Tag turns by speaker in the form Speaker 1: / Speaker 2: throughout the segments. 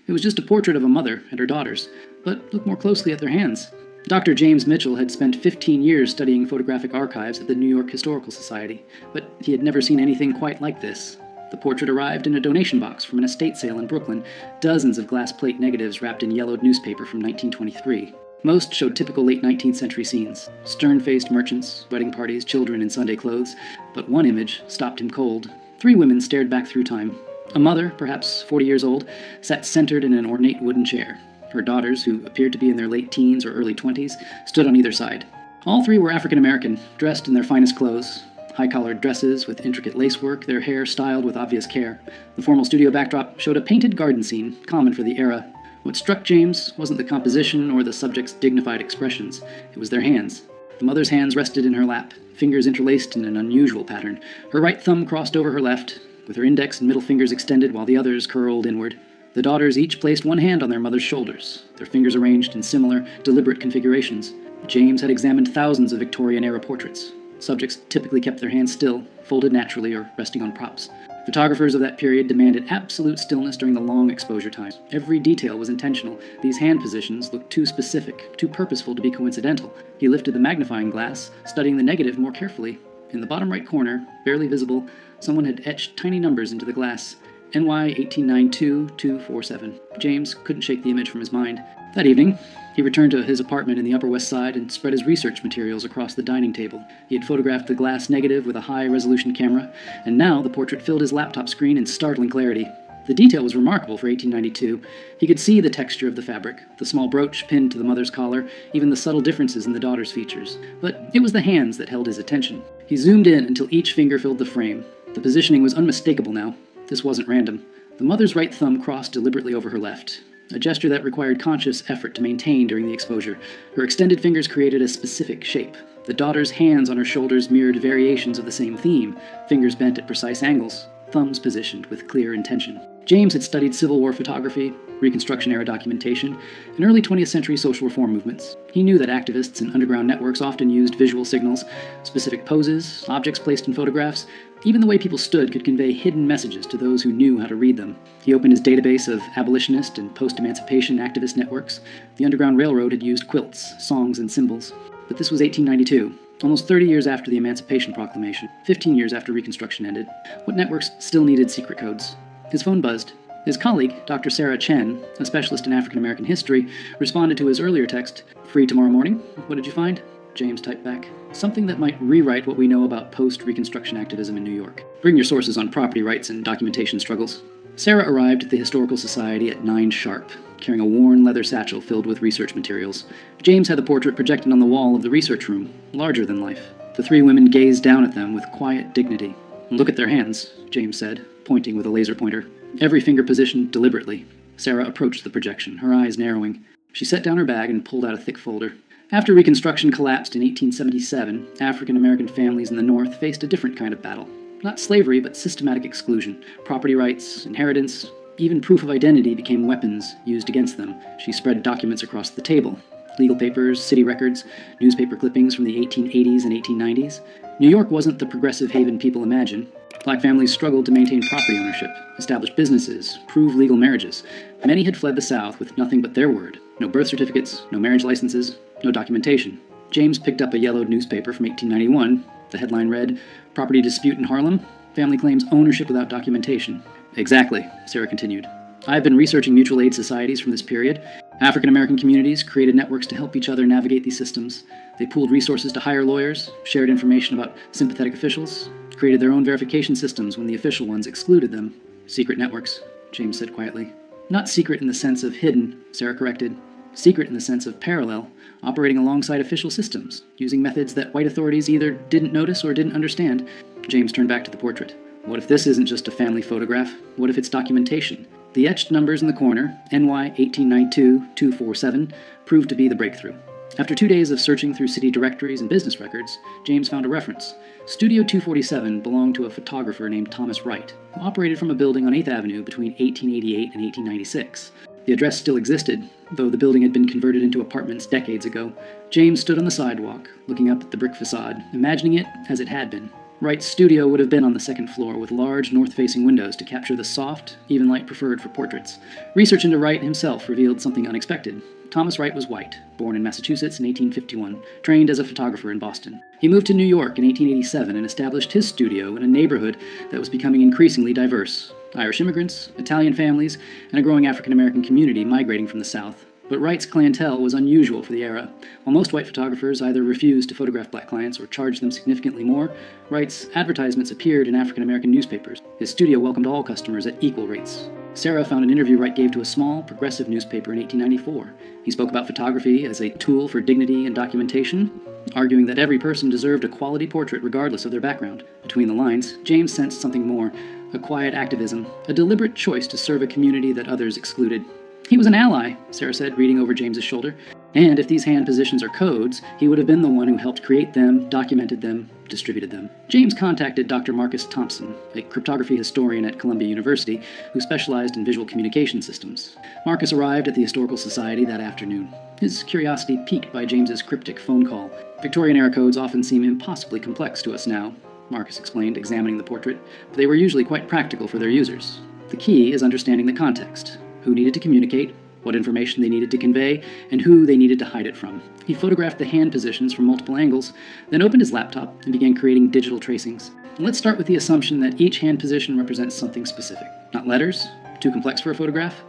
Speaker 1: It was just a portrait of a mother and her daughters, but look more closely at their hands. Dr. James Mitchell had spent 15 years studying photographic archives at the New York Historical Society, but he had never seen anything quite like this. The portrait arrived in a donation box from an estate sale in Brooklyn, dozens of glass plate negatives wrapped in yellowed newspaper from 1923. Most showed typical late 19th century scenes: stern-faced merchants, wedding parties, children in Sunday clothes. But one image stopped him cold. 3 women stared back through time. A mother, perhaps 40 years old, sat centered in an ornate wooden chair. Her daughters, who appeared to be in their late teens or early 20s, stood on either side. All 3 were African American, dressed in their finest clothes. High-collared dresses with intricate lacework, their hair styled with obvious care. The formal studio backdrop showed a painted garden scene, common for the era. What struck James wasn't the composition or the subject's dignified expressions. It was their hands. The mother's hands rested in her lap, fingers interlaced in an unusual pattern. Her right thumb crossed over her left, with her index and middle fingers extended while the others curled inward. The daughters each placed one hand on their mother's shoulders, their fingers arranged in similar, deliberate configurations. James had examined thousands of Victorian-era portraits. Subjects typically kept their hands still, folded naturally or resting on props. Photographers of that period demanded absolute stillness during the long exposure times. Every detail was intentional. These hand positions looked too specific, too purposeful to be coincidental. He lifted the magnifying glass, studying the negative more carefully. In the bottom right corner, barely visible, someone had etched tiny numbers into the glass. NY 1892-247. James couldn't shake the image from his mind. That evening, he returned to his apartment in the Upper West Side and spread his research materials across the dining table. He had photographed the glass negative with a high-resolution camera, and now the portrait filled his laptop screen in startling clarity. The detail was remarkable for 1892. He could see the texture of the fabric, the small brooch pinned to the mother's collar, even the subtle differences in the daughter's features. But it was the hands that held his attention. He zoomed in until each finger filled the frame. The positioning was unmistakable now. This wasn't random. The mother's right thumb crossed deliberately over her left, a gesture that required conscious effort to maintain during the exposure. Her extended fingers created a specific shape. The daughter's hands on her shoulders mirrored variations of the same theme, fingers bent at precise angles, thumbs positioned with clear intention. James had studied Civil War photography, Reconstruction-era documentation, and early 20th century social reform movements. He knew that activists and underground networks often used visual signals, specific poses, objects placed in photographs. Even the way people stood could convey hidden messages to those who knew how to read them. He opened his database of abolitionist and post-emancipation activist networks. The Underground Railroad had used quilts, songs, and symbols. But this was 1892. Almost 30 years after the Emancipation Proclamation, 15 years after Reconstruction ended. What networks still needed secret codes? His phone buzzed. His colleague, Dr. Sarah Chen, a specialist in African American history, responded to his earlier text, "Free tomorrow morning? What did you find?" James typed back, "Something that might rewrite what we know about post-Reconstruction activism in New York. Bring your sources on property rights and documentation struggles." Sarah arrived at the Historical Society at 9 sharp, carrying a worn leather satchel filled with research materials. James had the portrait projected on the wall of the research room, larger than life. The 3 women gazed down at them with quiet dignity. "Look at their hands," James said, pointing with a laser pointer. Every finger positioned deliberately. Sarah approached the projection, her eyes narrowing. She set down her bag and pulled out a thick folder. After Reconstruction collapsed in 1877, African American families in the North faced a different kind of battle. Not slavery, but systematic exclusion. Property rights, inheritance, even proof of identity became weapons used against them. She spread documents across the table. Legal papers, city records, newspaper clippings from the 1880s and 1890s. New York wasn't the progressive haven people imagine. Black families struggled to maintain property ownership, establish businesses, prove legal marriages. Many had fled the South with nothing but their word. No birth certificates, no marriage licenses, no documentation. James picked up a yellowed newspaper from 1891. The headline read, "Property Dispute in Harlem? Family Claims Ownership Without Documentation." "Exactly," Sarah continued. "I've been researching mutual aid societies from this period. African American communities created networks to help each other navigate these systems. They pooled resources to hire lawyers, shared information about sympathetic officials, created their own verification systems when the official ones excluded them." "Secret networks," James said quietly. "Not secret in the sense of hidden," Sarah corrected. "Secret in the sense of parallel, operating alongside official systems, using methods that white authorities either didn't notice or didn't understand." James turned back to the portrait. "What if this isn't just a family photograph? What if it's documentation?" The etched numbers in the corner, NY 1892-247, proved to be the breakthrough. After 2 days of searching through city directories and business records, James found a reference. Studio 247 belonged to a photographer named Thomas Wright, who operated from a building on 8th Avenue between 1888 and 1896. The address still existed, though the building had been converted into apartments decades ago. James stood on the sidewalk, looking up at the brick facade, imagining it as it had been. Wright's studio would have been on the second floor with large north-facing windows to capture the soft, even light preferred for portraits. Research into Wright himself revealed something unexpected. Thomas Wright was white, born in Massachusetts in 1851, trained as a photographer in Boston. He moved to New York in 1887 and established his studio in a neighborhood that was becoming increasingly diverse. Irish immigrants, Italian families, and a growing African-American community migrating from the South. But Wright's clientele was unusual for the era. While most white photographers either refused to photograph black clients or charged them significantly more, Wright's advertisements appeared in African-American newspapers. His studio welcomed all customers at equal rates. Sarah found an interview Wright gave to a small, progressive newspaper in 1894. He spoke about photography as a tool for dignity and documentation, arguing that every person deserved a quality portrait regardless of their background. Between the lines, James sensed something more, a quiet activism, a deliberate choice to serve a community that others excluded. He was an ally, Sarah said, reading over James's shoulder. And if these hand positions are codes, he would have been the one who helped create them, documented them, distributed them. James contacted Dr. Marcus Thompson, a cryptography historian at Columbia University, who specialized in visual communication systems. Marcus arrived at the Historical Society that afternoon, his curiosity piqued by James's cryptic phone call. Victorian-era codes often seem impossibly complex to us now, Marcus explained, examining the portrait, but they were usually quite practical for their users. The key is understanding the context. Who needed to communicate, what information they needed to convey, and who they needed to hide it from. He photographed the hand positions from multiple angles, then opened his laptop and began creating digital tracings. Let's start with the assumption that each hand position represents something specific. Not letters, too complex for a photograph.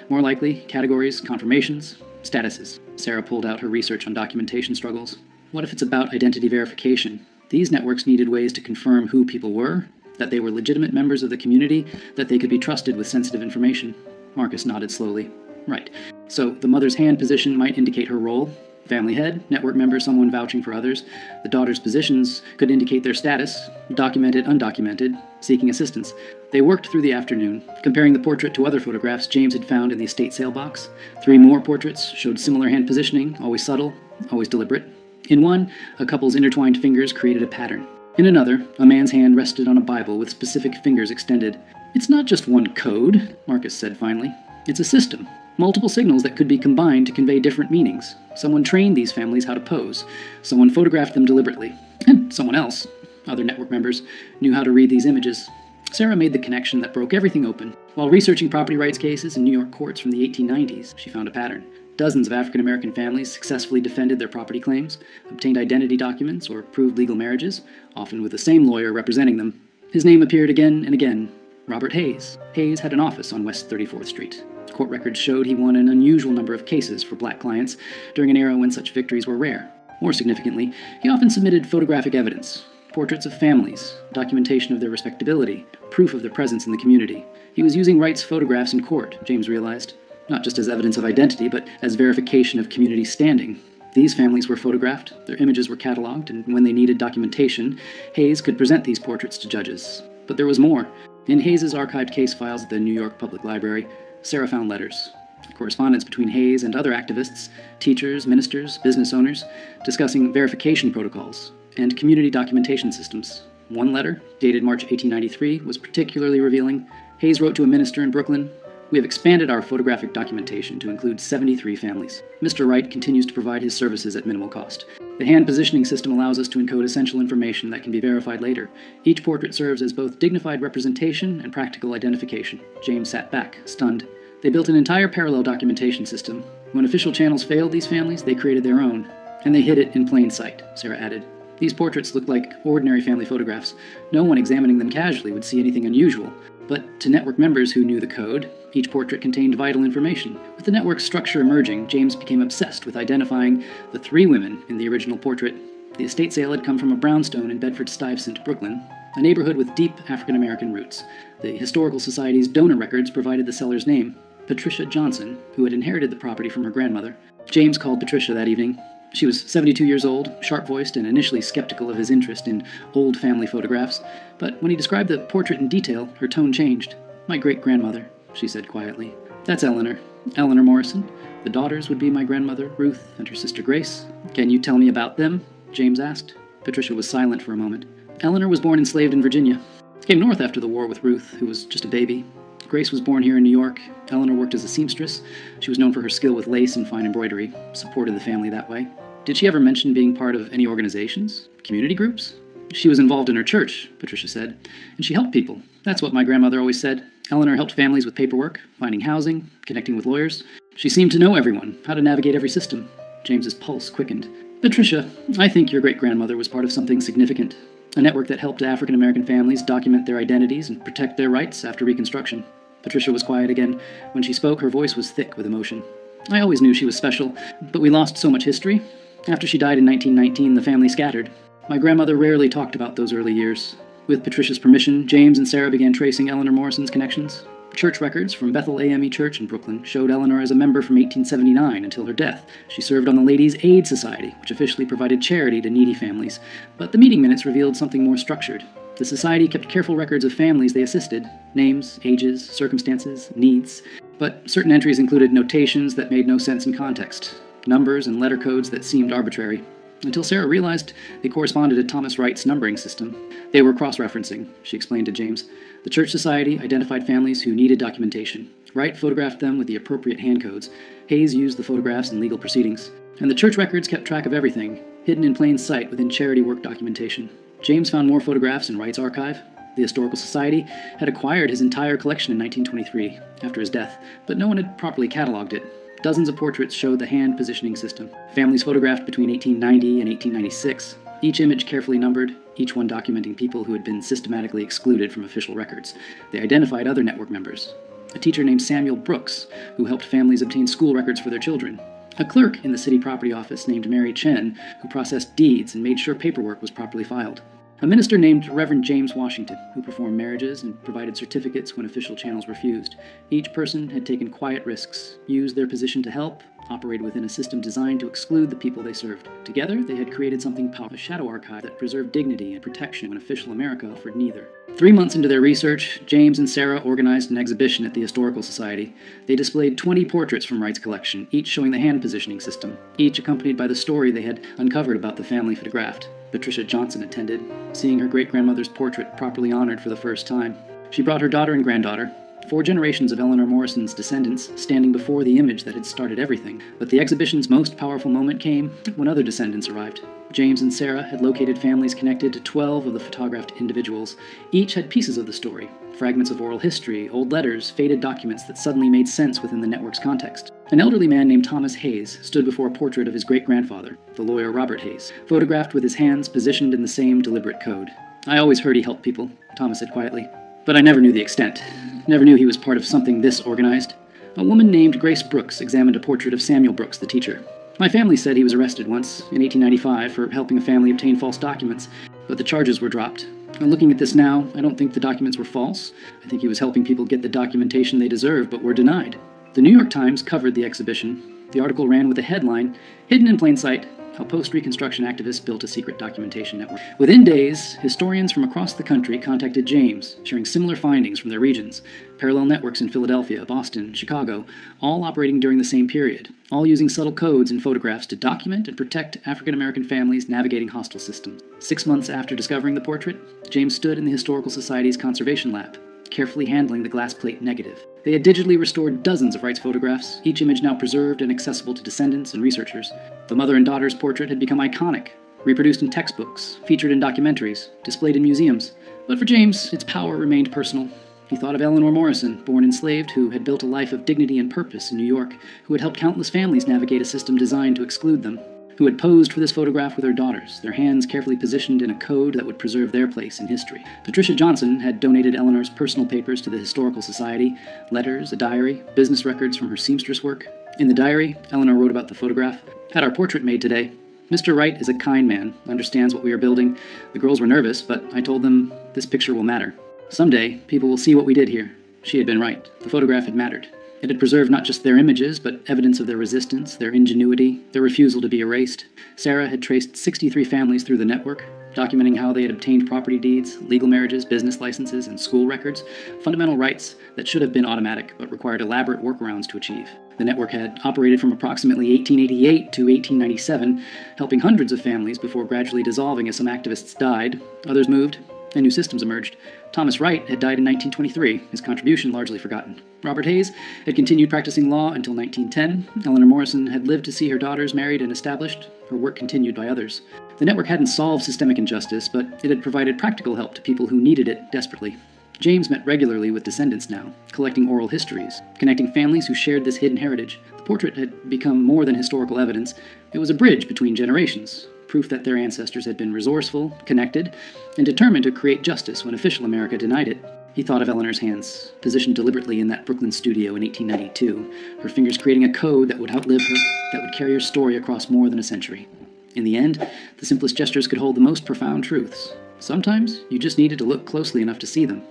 Speaker 1: More likely, categories, confirmations, statuses. Sarah pulled out her research on documentation struggles. What if it's about identity verification? These networks needed ways to confirm who people were, that they were legitimate members of the community, that they could be trusted with sensitive information. Marcus nodded slowly. Right. So the mother's hand position might indicate her role. Family head, network member, someone vouching for others. The daughter's positions could indicate their status, documented, undocumented, seeking assistance. They worked through the afternoon, comparing the portrait to other photographs James had found in the estate sale box. 3 more portraits showed similar hand positioning, always subtle, always deliberate. In one, a couple's intertwined fingers created a pattern. In another, a man's hand rested on a Bible with specific fingers extended. It's not just one code, Marcus said finally. It's a system. Multiple signals that could be combined to convey different meanings. Someone trained these families how to pose. Someone photographed them deliberately. And someone else, other network members, knew how to read these images. Sarah made the connection that broke everything open. While researching property rights cases in New York courts from the 1890s, she found a pattern. Dozens of African-American families successfully defended their property claims, obtained identity documents, or proved legal marriages, often with the same lawyer representing them. His name appeared again and again. Robert Hayes. Hayes had an office on West 34th Street. Court records showed he won an unusual number of cases for black clients during an era when such victories were rare. More significantly, he often submitted photographic evidence, portraits of families, documentation of their respectability, proof of their presence in the community. He was using Wright's photographs in court, James realized, not just as evidence of identity, but as verification of community standing. These families were photographed, their images were cataloged, and when they needed documentation, Hayes could present these portraits to judges. But there was more. In Hayes' archived case files at the New York Public Library, Sarah found letters, correspondence between Hayes and other activists, teachers, ministers, business owners, discussing verification protocols and community documentation systems. One letter, dated March 1893, was particularly revealing. Hayes wrote to a minister in Brooklyn, "We have expanded our photographic documentation to include 73 families. Mr. Wright continues to provide his services at minimal cost. The hand positioning system allows us to encode essential information that can be verified later. Each portrait serves as both dignified representation and practical identification." James sat back, stunned. They built an entire parallel documentation system. When official channels failed these families, they created their own. And they hid it in plain sight, Sarah added. These portraits looked like ordinary family photographs. No one examining them casually would see anything unusual. But to network members who knew the code, each portrait contained vital information. With the network's structure emerging, James became obsessed with identifying the 3 women in the original portrait. The estate sale had come from a brownstone in Bedford-Stuyvesant, Brooklyn, a neighborhood with deep African-American roots. The Historical Society's donor records provided the seller's name, Patricia Johnson, who had inherited the property from her grandmother. James called Patricia that evening. She was 72 years old, sharp-voiced, and initially skeptical of his interest in old family photographs. But when he described the portrait in detail, her tone changed. "My great-grandmother," she said quietly. "That's Eleanor. Eleanor Morrison. The daughters would be my grandmother, Ruth, and her sister Grace." "Can you tell me about them?" James asked. Patricia was silent for a moment. "Eleanor was born enslaved in Virginia. Came north after the war with Ruth, who was just a baby. Grace was born here in New York. Eleanor worked as a seamstress. She was known for her skill with lace and fine embroidery, supported the family that way." "Did she ever mention being part of any organizations? Community groups?" She was involved in her church, Patricia said, and she helped people. That's what my grandmother always said. Eleanor helped families with paperwork, finding housing, connecting with lawyers. She seemed to know everyone, how to navigate every system. James's pulse quickened. Patricia, I think your great-grandmother was part of something significant. A network that helped African-American families document their identities and protect their rights after Reconstruction. Patricia was quiet again. When she spoke, her voice was thick with emotion. I always knew she was special, but we lost so much history. After she died in 1919, the family scattered. My grandmother rarely talked about those early years. With Patricia's permission, James and Sarah began tracing Eleanor Morrison's connections. Church records from Bethel AME Church in Brooklyn showed Eleanor as a member from 1879 until her death. She served on the Ladies' Aid Society, which officially provided charity to needy families. But the meeting minutes revealed something more structured. The society kept careful records of families they assisted, names, ages, circumstances, needs. But certain entries included notations that made no sense in context, numbers and letter codes that seemed arbitrary. Until Sarah realized they corresponded to Thomas Wright's numbering system. They were cross-referencing, she explained to James. The Church Society identified families who needed documentation. Wright photographed them with the appropriate hand codes. Hayes used the photographs in legal proceedings. And the church records kept track of everything, hidden in plain sight within charity work documentation. James found more photographs in Wright's archive. The Historical Society had acquired his entire collection in 1923, after his death, but no one had properly cataloged it. Dozens of portraits showed the hand positioning system. Families photographed between 1890 and 1896, each image carefully numbered, each one documenting people who had been systematically excluded from official records. They identified other network members. A teacher named Samuel Brooks, who helped families obtain school records for their children. A clerk in the city property office named Mary Chen, who processed deeds and made sure paperwork was properly filed. A minister named Reverend James Washington, who performed marriages and provided certificates when official channels refused. Each person had taken quiet risks, used their position to help, operated within a system designed to exclude the people they served. Together, they had created something powerful, a shadow archive that preserved dignity and protection when official America offered neither. 3 months into their research, James and Sarah organized an exhibition at the Historical Society. They displayed 20 portraits from Wright's collection, each showing the hand positioning system, each accompanied by the story they had uncovered about the family photographed. Patricia Johnson attended, seeing her great-grandmother's portrait properly honored for the first time. She brought her daughter and granddaughter, 4 generations of Eleanor Morrison's descendants standing before the image that had started everything. But the exhibition's most powerful moment came when other descendants arrived. James and Sarah had located families connected to 12 of the photographed individuals. Each had pieces of the story, fragments of oral history, old letters, faded documents that suddenly made sense within the network's context. An elderly man named Thomas Hayes stood before a portrait of his great-grandfather, the lawyer Robert Hayes, photographed with his hands positioned in the same deliberate code. I always heard he helped people, Thomas said quietly, but I never knew the extent. Never knew he was part of something this organized. A woman named Grace Brooks examined a portrait of Samuel Brooks, the teacher. My family said he was arrested once, in 1895, for helping a family obtain false documents, but the charges were dropped. And looking at this now, I don't think the documents were false. I think he was helping people get the documentation they deserve, but were denied. The New York Times covered the exhibition. The article ran with a headline, "Hidden in Plain Sight, How Post-Reconstruction Activists Built a Secret Documentation Network." Within days, historians from across the country contacted James, sharing similar findings from their regions. Parallel networks in Philadelphia, Boston, Chicago, all operating during the same period, all using subtle codes and photographs to document and protect African-American families navigating hostile systems. 6 months after discovering the portrait, James stood in the Historical Society's conservation lab, carefully handling the glass plate negative. They had digitally restored dozens of Wright's photographs, each image now preserved and accessible to descendants and researchers. The mother and daughter's portrait had become iconic, reproduced in textbooks, featured in documentaries, displayed in museums. But for James, its power remained personal. He thought of Eleanor Morrison, born enslaved, who had built a life of dignity and purpose in New York, who had helped countless families navigate a system designed to exclude them, who had posed for this photograph with her daughters, their hands carefully positioned in a code that would preserve their place in history. Patricia Johnson had donated Eleanor's personal papers to the Historical Society, letters, a diary, business records from her seamstress work. In the diary, Eleanor wrote about the photograph. "Had our portrait made today. Mr. Wright is a kind man, understands what we are building. The girls were nervous, but I told them this picture will matter. Someday, people will see what we did here." She had been right. The photograph had mattered. It had preserved not just their images, but evidence of their resistance, their ingenuity, their refusal to be erased. Sarah had traced 63 families through the network, documenting how they had obtained property deeds, legal marriages, business licenses, and school records, fundamental rights that should have been automatic but required elaborate workarounds to achieve. The network had operated from approximately 1888 to 1897, helping hundreds of families before gradually dissolving as some activists died, others moved, and new systems emerged. Thomas Wright had died in 1923, his contribution largely forgotten. Robert Hayes had continued practicing law until 1910. Eleanor Morrison had lived to see her daughters married and established, her work continued by others. The network hadn't solved systemic injustice, but it had provided practical help to people who needed it desperately. James met regularly with descendants now, collecting oral histories, connecting families who shared this hidden heritage. The portrait had become more than historical evidence. It was a bridge between generations, proof that their ancestors had been resourceful, connected, and determined to create justice when official America denied it. He thought of Eleanor's hands, positioned deliberately in that Brooklyn studio in 1892, her fingers creating a code that would outlive her, that would carry her story across more than a century. In the end, the simplest gestures could hold the most profound truths. Sometimes, you just needed to look closely enough to see them.